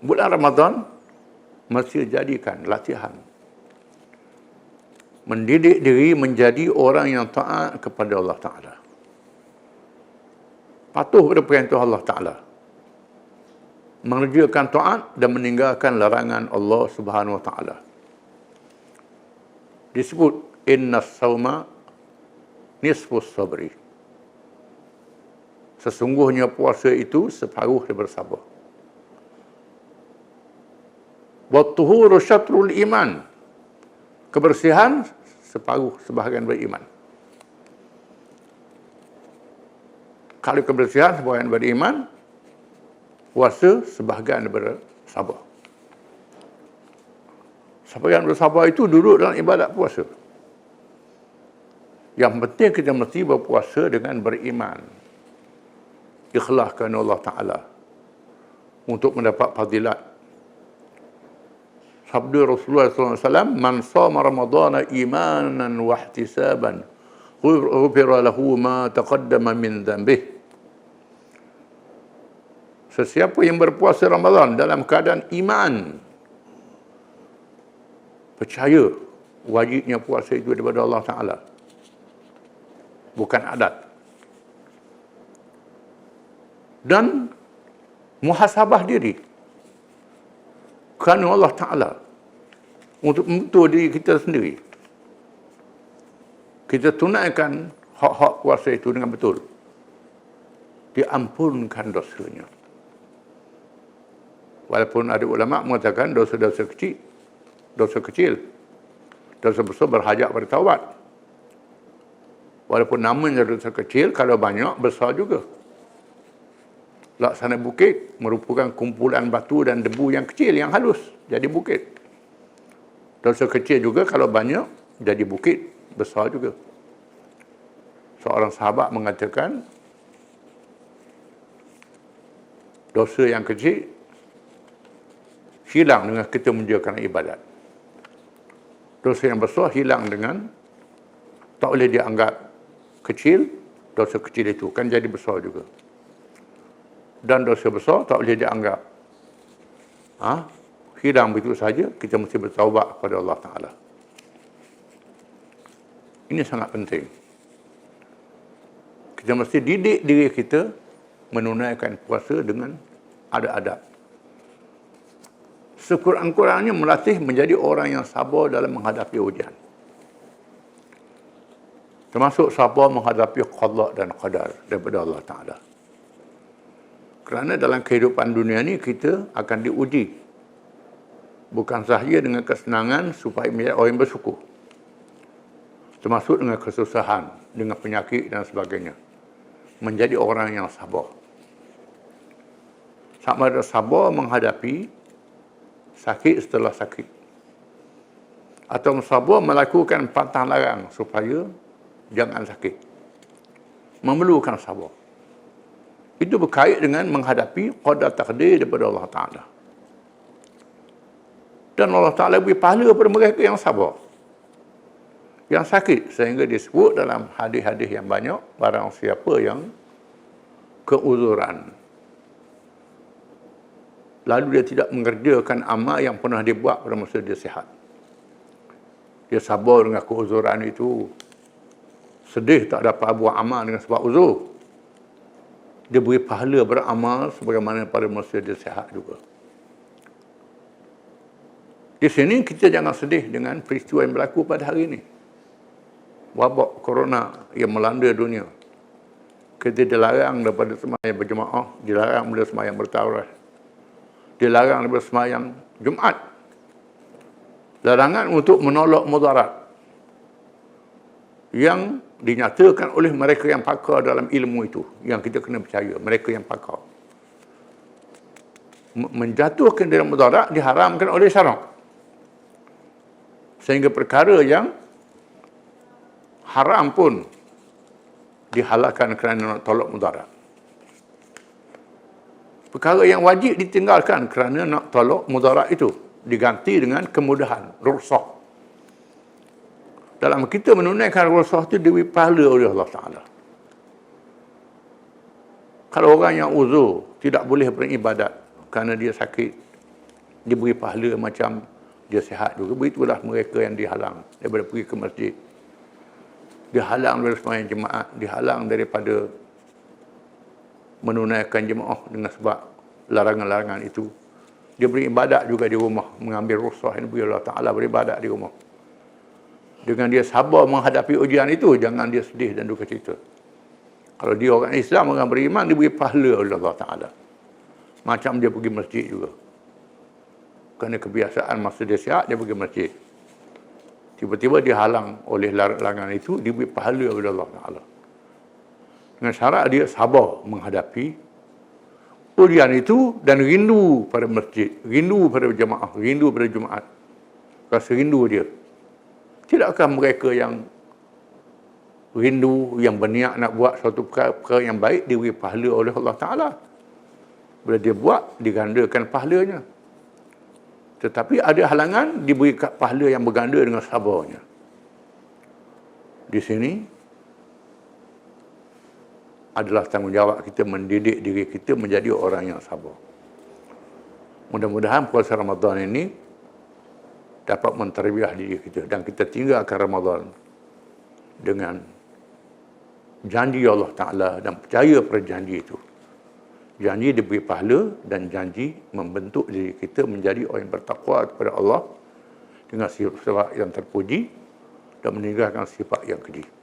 Bulan Ramadan mesti jadikan latihan. Mendidik diri menjadi orang yang taat kepada Allah Ta'ala. Patuh pada perintah Allah Ta'ala. Mengerjakan taat dan meninggalkan larangan Allah Subhanahu Wa Ta'ala. Disebut, inna sawma nisfus sabri. Sesungguhnya puasa itu separuh daripada sabar. Wat-tuhuru syatrul iman. Kebersihan separuh sebahagian beriman. Kalau kebersihan sebahagian beriman, puasa sebahagian daripada sabar. Sebahagian bersabar itu duduk dalam ibadat puasa. Yang penting kita mesti berpuasa dengan beriman. Ikhlas kerana Allah Ta'ala. Untuk mendapat fadilat. Sabda Rasulullah SAW, man sama Ramadana imanan wa ihtisaban, ghufira lahu ma taqaddama min dhanbih. Sesiapa yang berpuasa Ramadan dalam keadaan iman, percaya wajibnya puasa itu daripada Allah Ta'ala, bukan adat, dan muhasabah diri kerana Allah Ta'ala untuk membentuk diri kita sendiri. Kita tunaikan hak-hak puasa itu dengan betul. Diampunkan dosanya. Walaupun ada ulama mengatakan dosa-dosa kecil, dosa besar berhajat pada taubat. Walaupun namanya dosa kecil, kalau banyak, besar juga. Laksana bukit merupakan kumpulan batu dan debu yang kecil, yang halus, jadi bukit. Dosa kecil juga kalau banyak, jadi bukit, besar juga. Seorang sahabat mengatakan, dosa yang kecil hilang dengan kita menjalankan ibadat. Dosa yang besar hilang dengan, tak boleh dianggap kecil, dosa kecil itu kan jadi besar juga. Dan dosa besar tak boleh dianggap hilang begitu saja. Kita mesti bertaubat kepada Allah Ta'ala. Ini sangat penting. Kita mesti didik diri kita menunaikan puasa dengan adab-adab. Sekurang-kurangnya melatih menjadi orang yang sabar dalam menghadapi ujian. Termasuk sabar menghadapi qada dan qadar daripada Allah Ta'ala. Kerana dalam kehidupan dunia ni kita akan diuji. Bukan sahaja dengan kesenangan supaya menjadi orang yang bersyukur. Termasuk dengan kesusahan, dengan penyakit dan sebagainya. Menjadi orang yang sabar. Sama ada sabar menghadapi sakit setelah sakit. Atau sabar melakukan pantang larang supaya jangan sakit. Memerlukan sabar. Itu berkait dengan menghadapi qada takdir daripada Allah Ta'ala. Dan Allah Ta'ala beri pahala kepada mereka yang sabar, yang sakit, sehingga disebut dalam hadis-hadis yang banyak, barang siapa yang keuzuran, lalu dia tidak mengerjakan amal yang pernah dia buat pada masa dia sihat, dia sabar dengan keuzuran itu, sedih tak dapat buat amal dengan sebab uzur, dia beri pahala beramal sebagaimana pada masa dia sihat juga. Di sini kita jangan sedih dengan peristiwa yang berlaku pada hari ini. Wabak corona yang melanda dunia. Kita dilarang daripada sembahyang berjemaah, dilarang daripada sembahyang bertarawih, dilarang daripada sembahyang Jumaat. Larangan untuk menolak mudarat yang dinyatakan oleh mereka yang pakar dalam ilmu itu, yang kita kena percaya, mereka yang pakar. Menjatuhkan dalam mudarat diharamkan oleh syarak. Sehingga perkara yang haram pun dihalalkan kerana nak tolak mudarat. Perkara yang wajib ditinggalkan kerana nak tolak mudarat itu diganti dengan kemudahan, rukhsah. Dalam kita menunaikan rukhsah itu diberi pahala oleh Allah Ta'ala. Kalau orang yang uzur tidak boleh beribadat kerana dia sakit, diberi pahala macam dia sihat juga. Begitulah mereka yang dihalang daripada pergi ke masjid. Dihalang daripada sembahyang jemaat, dihalang daripada menunaikan jemaah dengan sebab larangan-larangan itu. Dia beribadat juga di rumah, mengambil rukhsah yang diberi Allah Ta'ala, beribadat di rumah. Dengan dia sabar menghadapi ujian itu, jangan dia sedih dan duka cita. Kalau dia orang Islam, orang beriman, diberi pahala oleh Allah Ta'ala. Macam dia pergi masjid juga. Kerana kebiasaan masa dia sihat, dia pergi masjid. Tiba-tiba dihalang oleh larangan itu, diberi pahala oleh Allah Ta'ala. Dengan syarat dia sabar menghadapi ujian itu dan rindu pada masjid, rindu pada jemaah, rindu pada Jumaat. Rasa rindu dia. Tidakkah mereka yang rindu, yang berniat nak buat suatu perkara yang baik, diberi pahala oleh Allah Ta'ala? Bila dia buat, digandakan pahalanya. Tetapi ada halangan, diberi pahala yang berganda dengan sabarnya. Di sini adalah tanggungjawab kita mendidik diri kita menjadi orang yang sabar. Mudah-mudahan puasa Ramadan ini dapat menterbiah diri kita dan kita tinggalkan Ramadan dengan janji Allah Ta'ala dan percaya pada janji itu. Janji diberi pahala dan janji membentuk diri kita menjadi orang yang bertakwa kepada Allah dengan sifat yang terpuji dan meninggalkan sifat yang keji.